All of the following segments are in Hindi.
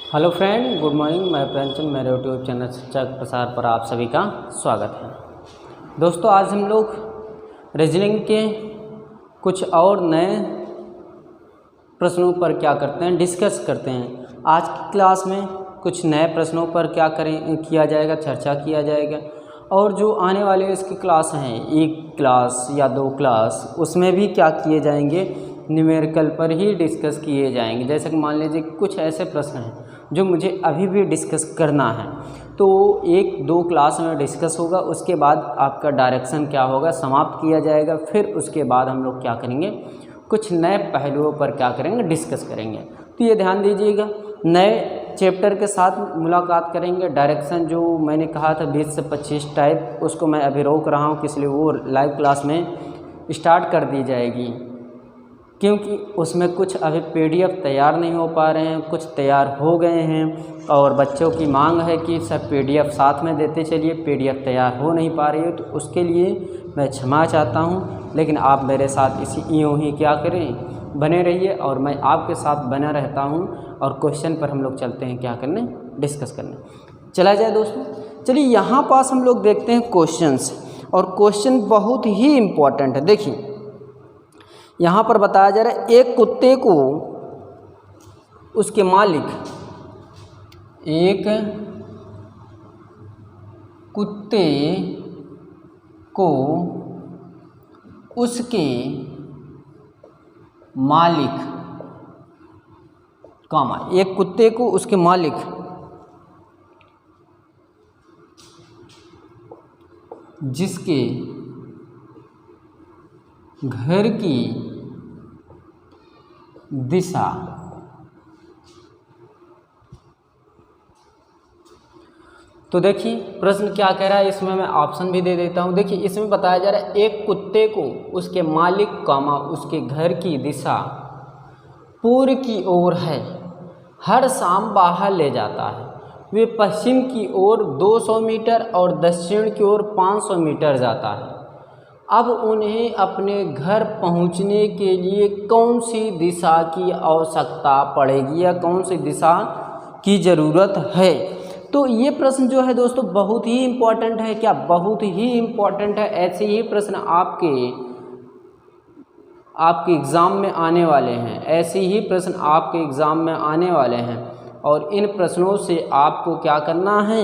Hello friend, good morning. मैं प्रेमचंद, मेरे यूट्यूब चैनल शिक्षा प्रसार पर आप सभी का स्वागत है। दोस्तों, आज हम लोग रीजनिंग के कुछ और नए प्रश्नों पर क्या करते हैं, डिस्कस करते हैं। आज की क्लास में कुछ नए प्रश्नों पर किया जाएगा, चर्चा किया जाएगा। और जो आने वाले इसकी क्लास हैं, एक क्लास या दो क्लास, उसमें भी क्या किए जाएंगे, न्यूमेरिकल पर ही डिस्कस किए जाएंगे। जैसे कि मान लीजिए कुछ ऐसे प्रश्न हैं जो मुझे अभी भी डिस्कस करना है, तो एक दो क्लास में डिस्कस होगा। उसके बाद आपका डायरेक्शन क्या होगा, समाप्त किया जाएगा। फिर उसके बाद हम लोग क्या करेंगे, कुछ नए पहलुओं पर क्या करेंगे, डिस्कस करेंगे। तो ये ध्यान दीजिएगा, नए चैप्टर के साथ मुलाकात करेंगे। डायरेक्शन जो मैंने कहा था 20 से 25 टाइप, उसको मैं अभी रोक रहा हूँ, इसलिए वो लाइव क्लास में स्टार्ट कर दी जाएगी, क्योंकि उसमें कुछ अभी PDF तैयार नहीं हो पा रहे हैं, कुछ तैयार हो गए हैं। और बच्चों की मांग है कि सर PDF साथ में देते चलिए, PDF तैयार हो नहीं पा रही है। तो उसके लिए मैं क्षमा चाहता हूं, लेकिन आप मेरे साथ यूँ ही क्या करें, बने रहिए। और मैं आपके साथ बना रहता हूं। और क्वेश्चन पर हम लोग चलते हैं, क्या करने, डिस्कस करने। चला जाए दोस्तों, चलिए यहाँ पास हम लोग देखते हैं क्वेश्चंस। और क्वेश्चन बहुत ही इम्पोर्टेंट है। देखिए यहाँ पर बताया जा रहा है, एक कुत्ते को उसके मालिक, एक कुत्ते को उसके मालिक, एक कुत्ते को उसके मालिक जिसके घर की दिशा, तो देखिए प्रश्न क्या कह रहा है, इसमें मैं ऑप्शन भी दे देता हूं। देखिए इसमें बताया जा रहा है, एक कुत्ते को उसके मालिक उसके घर की दिशा पूर्व की ओर है, हर शाम बाहर ले जाता है। वे पश्चिम की ओर 200 मीटर और दक्षिण की ओर 500 मीटर जाता है। अब उन्हें अपने घर पहुंचने के लिए कौन सी दिशा की आवश्यकता पड़ेगी या कौन सी दिशा की ज़रूरत है। तो ये प्रश्न जो है दोस्तों बहुत ही इम्पोर्टेंट है। क्या बहुत ही इम्पोर्टेंट है। ऐसे ही प्रश्न आपके एग्ज़ाम में आने वाले हैं, ऐसे ही प्रश्न आपके एग्ज़ाम में आने वाले हैं। और इन प्रश्नों से आपको क्या करना है,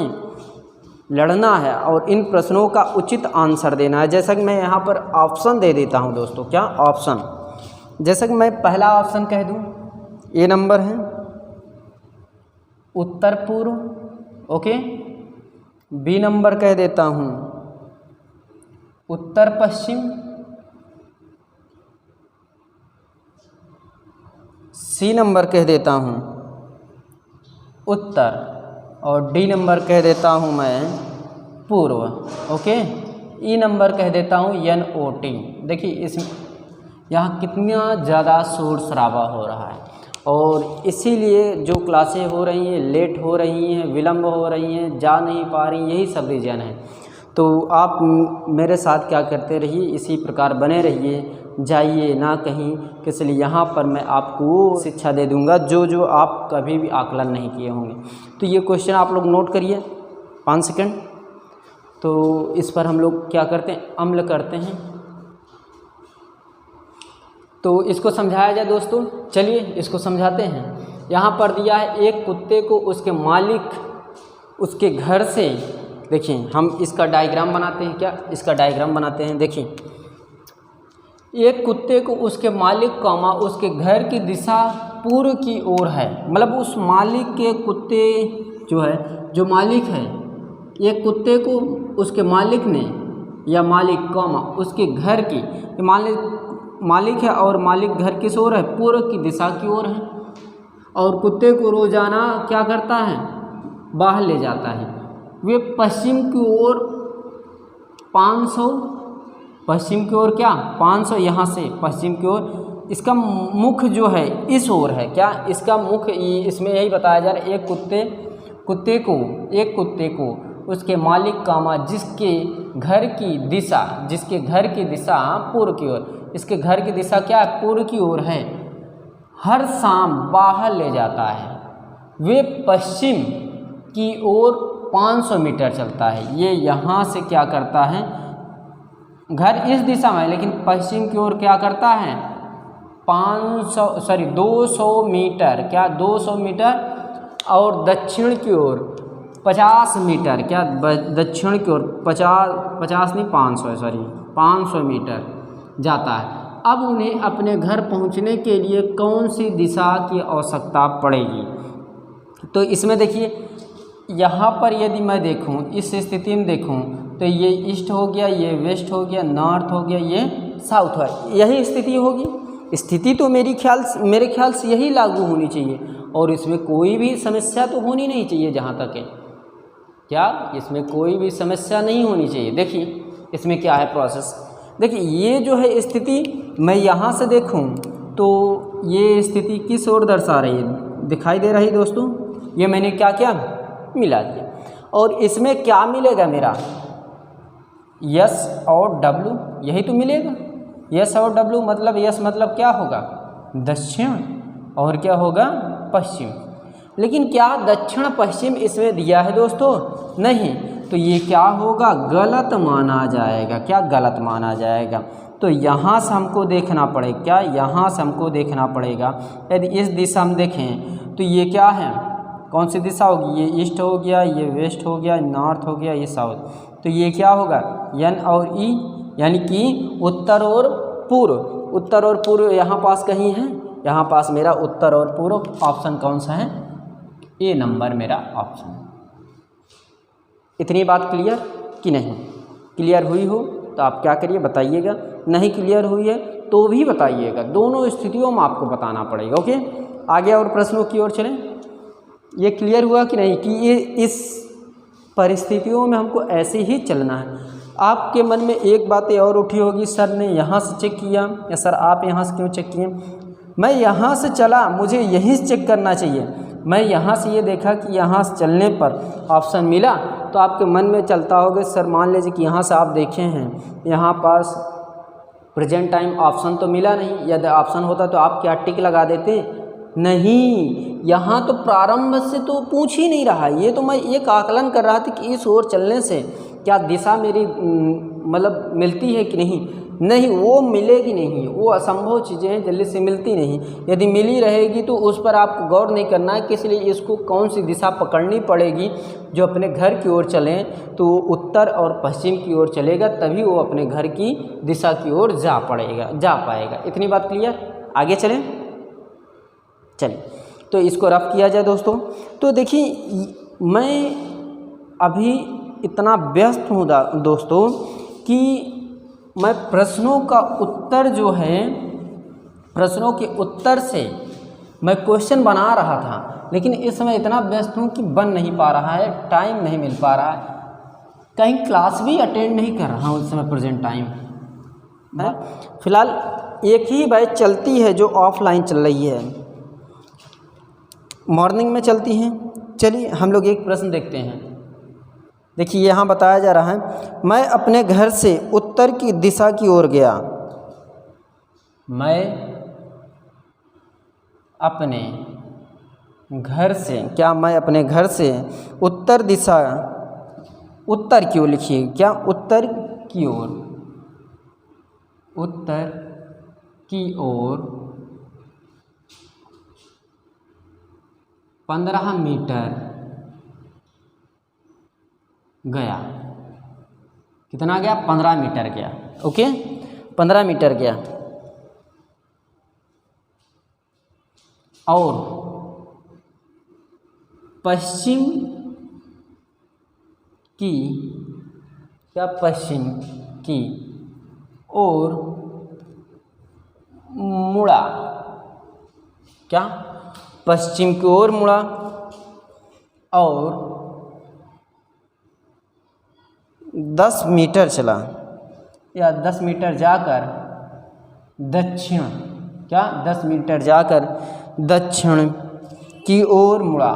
लड़ना है और इन प्रश्नों का उचित आंसर देना है। जैसा कि मैं यहाँ पर ऑप्शन दे देता हूँ दोस्तों, क्या ऑप्शन, जैसा कि मैं पहला ऑप्शन कह दूँ, ए नंबर है उत्तर पूर्व, ओके। बी नंबर कह देता हूँ उत्तर पश्चिम, सी नंबर कह देता हूँ उत्तर, और डी नंबर कह देता हूँ मैं पूर्व, ओके। ई नंबर कह देता हूँ NOT। देखिए यहाँ कितना ज़्यादा शोर शराबा हो रहा है, और इसीलिए जो क्लासें हो रही हैं, लेट हो रही हैं, विलम्ब हो रही हैं, जा नहीं पा रही, यही सब रीज़न है। तो आप मेरे साथ क्या करते रहिए, इसी प्रकार बने रहिए, जाइए ना कहीं, इसलिए यहाँ पर मैं आपको शिक्षा दे दूंगा जो आप कभी भी आकलन नहीं किए होंगे। तो ये क्वेश्चन आप लोग नोट करिए, 5 सेकंड। तो इस पर हम लोग क्या करते हैं, अम्ल करते हैं। तो इसको समझाया जाए दोस्तों, चलिए इसको समझाते हैं। यहाँ पर दिया है, एक कुत्ते को उसके मालिक उसके घर से, देखिए हम इसका डायग्राम बनाते हैं, क्या इसका डायग्राम बनाते हैं। देखिए एक कुत्ते को उसके मालिक उसके घर की दिशा पूर्व की ओर है, मतलब उस मालिक के कुत्ते जो है, जो मालिक है, एक कुत्ते को उसके मालिक ने या मालिक उसके घर की, मालिक है और मालिक घर किस ओर है, पूर्व की दिशा की ओर है। और कुत्ते को रोजाना क्या करता है, बाहर ले जाता है। वे पश्चिम की ओर 500, पश्चिम की ओर क्या 500, यहाँ से पश्चिम की ओर, इसका मुख जो है इस ओर है, क्या इसका मुख, इसमें यही बताया जा रहा है, एक कुत्ते को उसके मालिक जिसके घर की दिशा पूर्व की ओर, इसके घर की दिशा क्या है, पूर्व की ओर है, हर शाम बाहर ले जाता है। वे पश्चिम की ओर 500 मीटर चलता है। ये यहाँ से क्या करता है, घर इस दिशा में, लेकिन पश्चिम की ओर क्या करता है 200 मीटर, क्या 200 मीटर, और दक्षिण की ओर 50 मीटर, क्या दक्षिण की ओर 500 मीटर जाता है। अब उन्हें अपने घर पहुंचने के लिए कौन सी दिशा की आवश्यकता पड़ेगी? तो इसमें देखिए, यहाँ पर यदि मैं देखूँ, इस स्थिति में देखूँ तो ये ईस्ट हो गया, ये वेस्ट हो गया, नॉर्थ हो गया, ये साउथ है, यही स्थिति होगी। स्थिति तो मेरे ख्याल से यही लागू होनी चाहिए, और इसमें कोई भी समस्या तो होनी नहीं चाहिए। जहाँ तक है, क्या इसमें कोई भी समस्या नहीं होनी चाहिए। देखिए इसमें क्या है प्रोसेस, देखिए ये जो है स्थिति, मैं यहाँ से देखूँ तो ये स्थिति किस ओर दर्शा रही है, दिखाई दे रही दोस्तों। ये मैंने क्या किया, मिला दिया, और इसमें क्या मिलेगा मेरा, यस और डब्लू, यही तो मिलेगा। यस और डब्लू मतलब, यस मतलब क्या होगा दक्षिण, और क्या होगा पश्चिम। लेकिन क्या दक्षिण पश्चिम इसमें दिया है दोस्तों, नहीं, तो ये क्या होगा, गलत माना जाएगा। क्या गलत माना जाएगा? तो यहाँ से हमको देखना पड़ेगा, क्या यहाँ से हमको देखना पड़ेगा। यदि इस दिशा में देखें तो ये क्या है, कौन सी दिशा होगी, ये ईस्ट हो गया, ये वेस्ट हो गया, नॉर्थ हो गया, ये साउथ। तो ये क्या होगा, एन और ई, यानी कि उत्तर और पूर्व। उत्तर और पूर्व यहाँ पास कहीं है, यहाँ पास मेरा उत्तर और पूर्व ऑप्शन कौन सा है, ए नंबर मेरा ऑप्शन। इतनी बात क्लियर कि नहीं? क्लियर हुई हो तो आप क्या करिए, बताइएगा। नहीं क्लियर हुई है तो भी बताइएगा, दोनों स्थितियों में आपको बताना पड़ेगा। ओके, आगे और प्रश्नों की ओर चलें। ये क्लियर हुआ कि नहीं कि ये इस परिस्थितियों में हमको ऐसे ही चलना है। आपके मन में एक बातें और उठी होगी, सर ने यहाँ से चेक किया, या सर आप यहाँ से क्यों चेक किए, मैं यहाँ से चला, मुझे यहीं से चेक करना चाहिए। मैं यहाँ से ये देखा कि यहाँ से चलने पर ऑप्शन मिला, तो आपके मन में चलता होगा सर मान लीजिए कि यहाँ से आप देखे हैं, यहाँ पास प्रेजेंट टाइम ऑप्शन तो मिला नहीं, यदि ऑप्शन होता तो आप क्या टिक लगा देते, नहीं, यहाँ तो प्रारंभ से तो पूछ ही नहीं रहा। ये तो मैं एक आकलन कर रहा था कि इस ओर चलने से क्या दिशा मेरी मतलब मिलती है कि नहीं, वो मिलेगी नहीं, वो असंभव चीज़ें हैं, जल्दी से मिलती नहीं। यदि मिली रहेगी तो उस पर आपको गौर नहीं करना है कि इसलिए इसको कौन सी दिशा पकड़नी पड़ेगी। जो अपने घर की ओर चलें तो उत्तर और पश्चिम की ओर चलेगा, तभी वो अपने घर की दिशा की ओर जा पाएगा। इतनी बात क्लियर? आगे चलें, चलिए तो इसको रफ किया जाए दोस्तों। तो देखिए मैं अभी इतना व्यस्त हूँ दोस्तों कि मैं प्रश्नों का उत्तर जो है, प्रश्नों के उत्तर से मैं क्वेश्चन बना रहा था, लेकिन इस समय इतना व्यस्त हूँ कि बन नहीं पा रहा है, टाइम नहीं मिल पा रहा है, कहीं क्लास भी अटेंड नहीं कर रहा हूँ इस समय प्रेजेंट टाइम है। फिलहाल एक ही बैच चलती है जो ऑफलाइन चल रही है, मॉर्निंग में चलती हैं। चलिए हम लोग एक प्रश्न देखते हैं। देखिए यहाँ बताया जा रहा है, मैं अपने घर से उत्तर की दिशा की ओर गया। मैं अपने घर से, क्या मैं अपने घर से उत्तर दिशा, उत्तर की ओर लिखिए, क्या उत्तर की ओर, उत्तर की ओर 15 मीटर गया। कितना गया? 15 मीटर गया। ओके, 15 मीटर गया, और पश्चिम की, क्या पश्चिम की ओर मुड़ा, क्या पश्चिम की ओर मुड़ा, और 10 मीटर चला, या 10 मीटर जाकर दक्षिण, क्या 10 मीटर जाकर दक्षिण की ओर मुड़ा,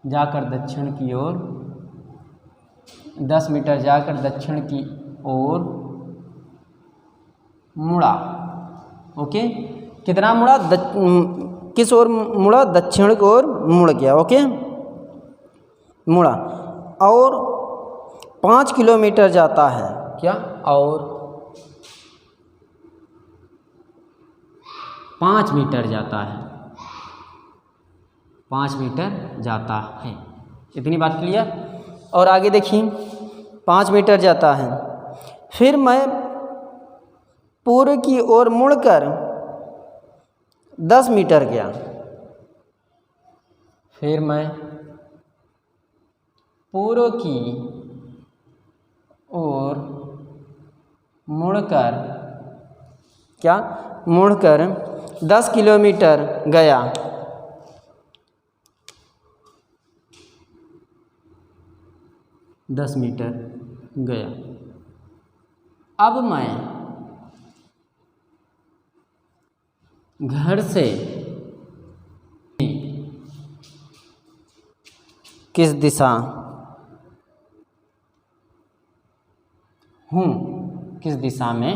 जाकर दक्षिण की ओर, 10 मीटर जाकर दक्षिण की ओर मुड़ा। ओके, कितना मुड़ा, किस ओर मुड़ा, दक्षिण की ओर मुड़ गया। ओके, मुड़ा। और 5 किलोमीटर जाता है, क्या, और 5 मीटर जाता है, 5 मीटर जाता है। इतनी बात क्लियर। और आगे देखिए, 5 मीटर जाता है। फिर मैं पूर्व की ओर मुड़कर 10 मीटर गया। फिर मैं पूर्व की ओर मुड़कर, क्या, मुड़कर 10 किलोमीटर गया। दस मीटर गया। अब मैं घर से किस दिशा हूँ, किस दिशा में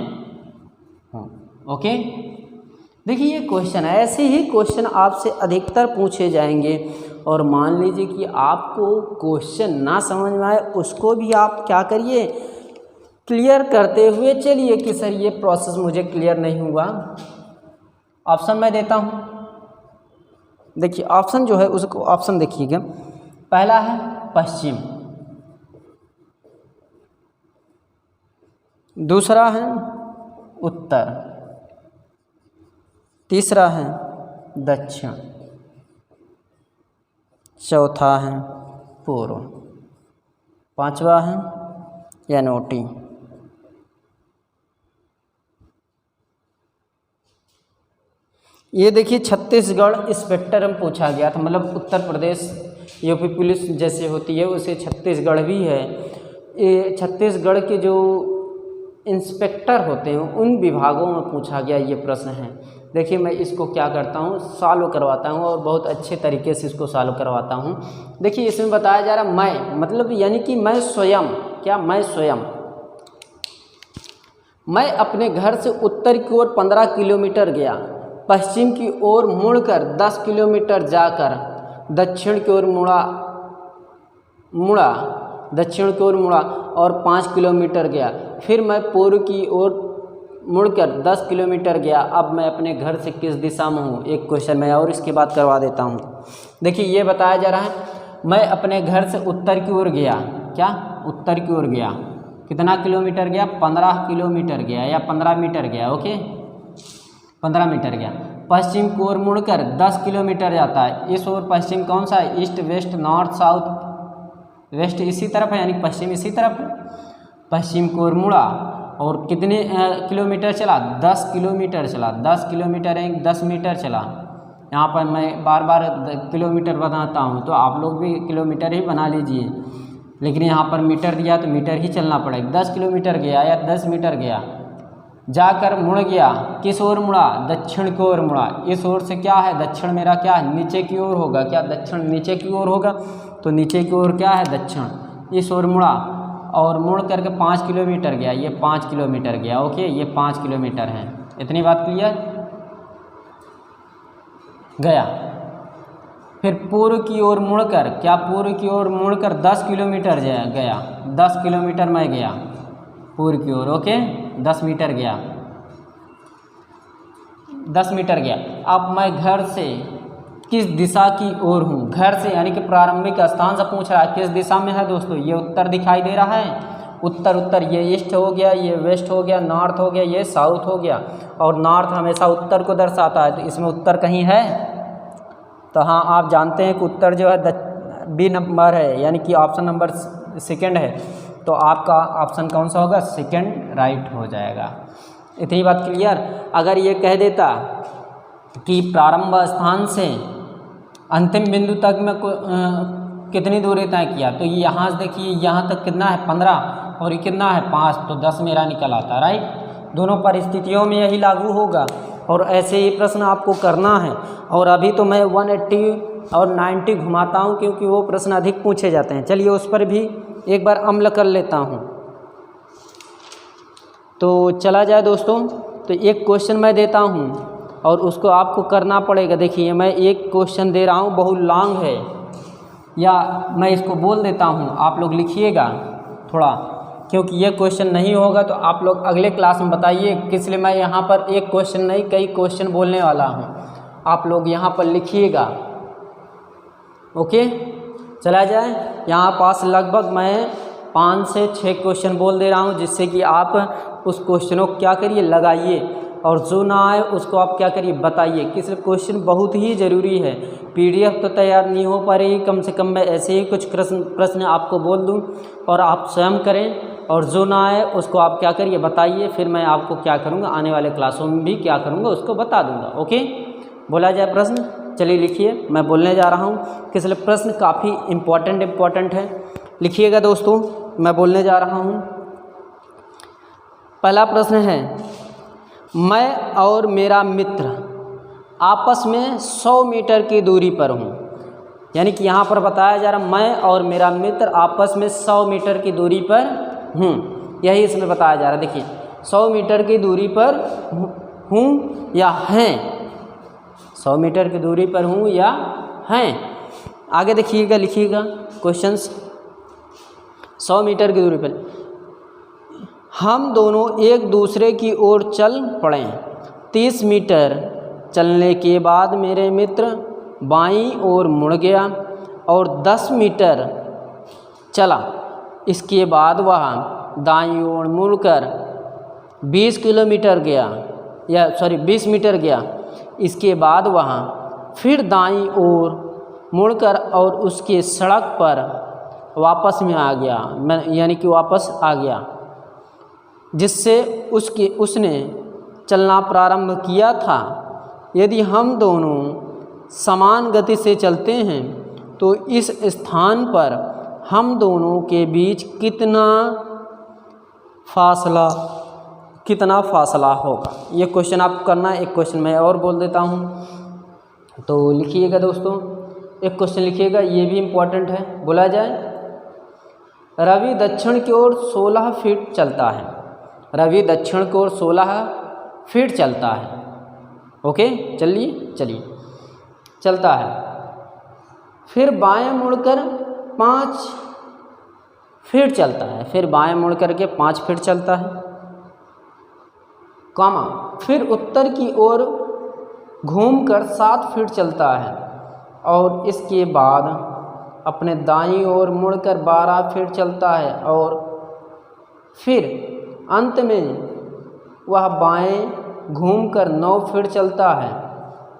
हूँ। ओके, देखिए ये क्वेश्चन है, ऐसे ही क्वेश्चन आपसे अधिकतर पूछे जाएंगे। और मान लीजिए कि आपको क्वेश्चन ना समझ में आए, उसको भी आप क्या करिए, क्लियर करते हुए चलिए कि सर ये प्रोसेस मुझे क्लियर नहीं हुआ। ऑप्शन मैं देता हूँ। देखिए ऑप्शन जो है उसको, ऑप्शन देखिएगा। पहला है पश्चिम, दूसरा है उत्तर, तीसरा है दक्षिण, चौथा है पूर्व, पांचवा है यानोटी। ये देखिए छत्तीसगढ़ इंस्पेक्टर में पूछा गया था, मतलब उत्तर प्रदेश यूपी पुलिस जैसे होती है उसे छत्तीसगढ़ भी है। ये छत्तीसगढ़ के जो इंस्पेक्टर होते हैं उन विभागों में पूछा गया ये प्रश्न है। देखिए मैं इसको क्या करता हूँ, सॉल्व करवाता हूँ और बहुत अच्छे तरीके से इसको सॉल्व करवाता हूँ। देखिए इसमें बताया जा रहा मैं, मतलब यानी कि मैं स्वयं, क्या, मैं स्वयं, मैं अपने घर से उत्तर की ओर 15 किलोमीटर गया, पश्चिम की ओर मुड़कर 10 किलोमीटर जाकर दक्षिण की ओर दक्षिण की ओर मुड़ा और 5 किलोमीटर गया। फिर मैं पूर्व की ओर मुड़कर 10 किलोमीटर गया। अब मैं अपने घर से किस दिशा में हूँ। एक क्वेश्चन मैं और इसके बाद करवा देता हूँ। देखिए ये बताया जा रहा है मैं अपने घर से उत्तर की ओर गया, क्या, उत्तर की ओर गया, कितना किलोमीटर गया, 15 किलोमीटर गया या 15 मीटर गया। ओके, 15 मीटर गया। पश्चिम की ओर मुड़कर 10 किलोमीटर जाता है। इस ओर पश्चिम कौन सा है, east, west, north, south, west इसी तरफ है, यानी पश्चिम इसी तरफ है। पश्चिम की ओर मुड़ा और कितने किलोमीटर चला, 10 किलोमीटर चला। 10 किलोमीटर है, 10 मीटर चला। यहाँ पर मैं बार बार किलोमीटर बनाता हूँ तो आप लोग भी किलोमीटर ही बना लीजिए, लेकिन यहाँ पर मीटर दिया तो मीटर ही चलना पड़ेगा। 10 किलोमीटर गया या 10 मीटर गया, जाकर मुड़ गया, किस ओर मुड़ा, दक्षिण की ओर मुड़ा। इस ओर से क्या है, दक्षिण मेरा क्या है, नीचे की ओर होगा, क्या, दक्षिण नीचे की ओर होगा, तो नीचे की ओर क्या है, दक्षिण। इस ओर मुड़ा और मुड़ करके 5 किलोमीटर गया, ये 5 किलोमीटर गया। ओके, ये 5 किलोमीटर है। इतनी बात क्लियर, गया। फिर पूर्व की ओर मुड़कर, क्या, पूर्व की ओर मुड़कर 10 किलोमीटर गया, 10 किलोमीटर मैं गया पूर्व की ओर। ओके, 10 मीटर गया, 10 मीटर गया। अब मैं घर से किस दिशा की ओर हूँ, घर से यानी कि प्रारंभिक स्थान से पूछ रहा है किस दिशा में है दोस्तों। ये उत्तर दिखाई दे रहा है, उत्तर, उत्तर, ये ईस्ट हो गया, ये वेस्ट हो गया, नॉर्थ हो गया, ये साउथ हो गया। और नॉर्थ हमेशा उत्तर को दर्शाता है, तो इसमें उत्तर कहीं है। तो हाँ, आप जानते हैं कि उत्तर जो है बी नंबर है, यानी कि ऑप्शन नंबर सेकंड है। तो आपका ऑप्शन कौन सा होगा, सेकंड राइट हो जाएगा। इतनी बात क्लियर। अगर ये कह देता कि प्रारंभ स्थान से अंतिम बिंदु तक में कितनी दूरी तय किया, तो ये यहाँ से देखिए यहाँ तक कितना है 15 और ये कितना है 5, तो 10 मेरा निकल आता, राइट। दोनों परिस्थितियों में यही लागू होगा और ऐसे ही प्रश्न आपको करना है। और अभी तो मैं 180 और 90 घुमाता हूँ क्योंकि वो प्रश्न अधिक पूछे जाते हैं। चलिए उस पर भी एक बार अमल कर लेता हूँ तो चला जाए दोस्तों। तो एक क्वेश्चन मैं देता हूँ, और उसको आपको करना पड़ेगा। देखिए मैं एक क्वेश्चन दे रहा हूँ, बहुत लॉन्ग है, या मैं इसको बोल देता हूँ, आप लोग लिखिएगा थोड़ा, क्योंकि ये क्वेश्चन नहीं होगा तो आप लोग अगले क्लास में बताइए। इसलिए मैं यहाँ पर एक क्वेश्चन नहीं कई क्वेश्चन बोलने वाला हूँ, आप लोग यहाँ पर लिखिएगा। ओके, चला जाए। यहाँ पास लगभग मैं 5 से 6 क्वेश्चन बोल दे रहा हूँ, जिससे कि आप उस क्वेश्चनों को क्या करिए, लगाइए, और जो ना आए उसको आप क्या करिए, बताइए। किस क्वेश्चन बहुत ही ज़रूरी है। पीडीएफ तो तैयार नहीं हो पा रही, कम से कम मैं ऐसे ही कुछ प्रश्न आपको बोल दूं और आप स्वयं करें, और जो ना आए उसको आप क्या करिए, बताइए। फिर मैं आपको क्या करूँगा, आने वाले क्लासों में भी क्या करूँगा, उसको बता दूँगा। ओके, बोला जाए प्रश्न। चलिए लिखिए, मैं बोलने जा रहा हूँ। इसलिए प्रश्न काफ़ी इम्पोर्टेंट है, लिखिएगा दोस्तों, मैं बोलने जा रहा हूँ। पहला प्रश्न है, मैं और मेरा मित्र आपस में 100 मीटर की दूरी पर हूँ। यानी कि यहाँ पर बताया जा रहा, मैं और मेरा मित्र आपस में 100 मीटर की दूरी पर हूँ, यही इसमें बताया जा रहा है। देखिए 100 मीटर की दूरी पर हूँ या हैं, 100 मीटर की दूरी पर हूँ या हैं। आगे देखिएगा, लिखिएगा क्वेश्चंस। 100 मीटर की दूरी पर हम दोनों एक दूसरे की ओर चल पड़े। 30 मीटर चलने के बाद मेरे मित्र बाईं ओर मुड़ गया और 10 मीटर चला। इसके बाद वह दाईं ओर मुड़कर 20 मीटर गया। इसके बाद वह फिर दाईं ओर मुड़कर और उसके सड़क पर वापस में आ गया, यानी कि वापस आ गया, जिससे उसने चलना प्रारंभ किया था। यदि हम दोनों समान गति से चलते हैं तो इस स्थान पर हम दोनों के बीच कितना फासला होगा। ये क्वेश्चन आपको करना है। एक क्वेश्चन मैं और बोल देता हूँ, तो लिखिएगा दोस्तों, एक क्वेश्चन लिखिएगा, ये भी इम्पोर्टेंट है। बोला जाए, रवि दक्षिण की ओर 16 फीट चलता है। रवि दक्षिण की ओर 16 फीट चलता है। ओके, चलिए चलता है। फिर बाएं मुड़कर 5 फीट चलता है। फिर बाएं मुड़ करके 5 फीट चलता है, कॉमा, फिर उत्तर की ओर घूमकर 7 फीट चलता है और इसके बाद अपने दाईं ओर मुड़कर 12 फीट चलता है और फिर अंत में वह बाएं घूमकर 9 फीट चलता है।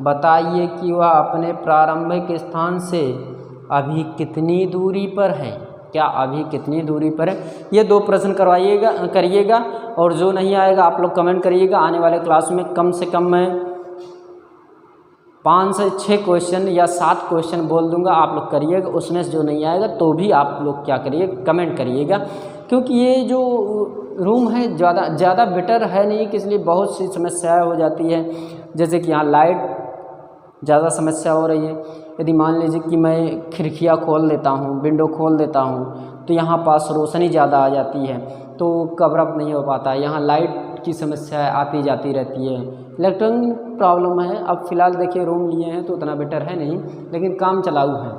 बताइए कि वह अपने प्रारंभिक स्थान से अभी कितनी दूरी पर है। क्या अभी कितनी दूरी पर है? ये 2 प्रश्न करिएगा, और जो नहीं आएगा आप लोग कमेंट करिएगा। आने वाले क्लास में कम से कम मैं 5 से 6 क्वेश्चन या 7 क्वेश्चन बोल दूंगा, आप लोग करिएगा। उसमें से जो नहीं आएगा तो भी आप लोग क्या करिए, कमेंट करिएगा, क्योंकि ये जो रूम है ज़्यादा बेटर है नहीं, कि इसलिए बहुत सी समस्याएं हो जाती है। जैसे कि यहाँ लाइट ज़्यादा समस्या हो रही है। यदि मान लीजिए कि मैं खिड़कियाँ खोल देता हूँ, विंडो खोल देता हूँ, तो यहाँ पास रोशनी ज़्यादा आ जाती है, तो कवर अप नहीं हो पाता। यहाँ लाइट की समस्या आती जाती रहती है, इलेक्ट्रॉनिक प्रॉब्लम है। अब फ़िलहाल देखिए रूम लिए हैं तो उतना बेटर है नहीं, लेकिन काम चलाऊ है।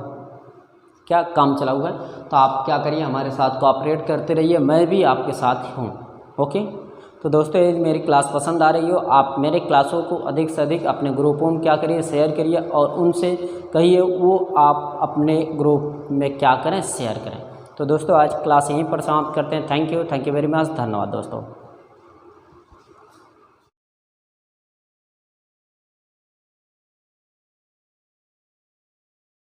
क्या काम चलाऊ है? तो आप क्या करिए, हमारे साथ कोऑपरेट करते रहिए, मैं भी आपके साथ हूँ। ओके, तो दोस्तों यदि मेरी क्लास पसंद आ रही हो, आप मेरे क्लासों को अधिक से अधिक अपने ग्रुपों में क्या करिए, शेयर करिए, और उनसे कहिए वो आप अपने ग्रुप में क्या करें, शेयर करें। तो दोस्तों आज क्लास यहीं पर समाप्त करते हैं। थैंक यू वेरी मच, धन्यवाद दोस्तों।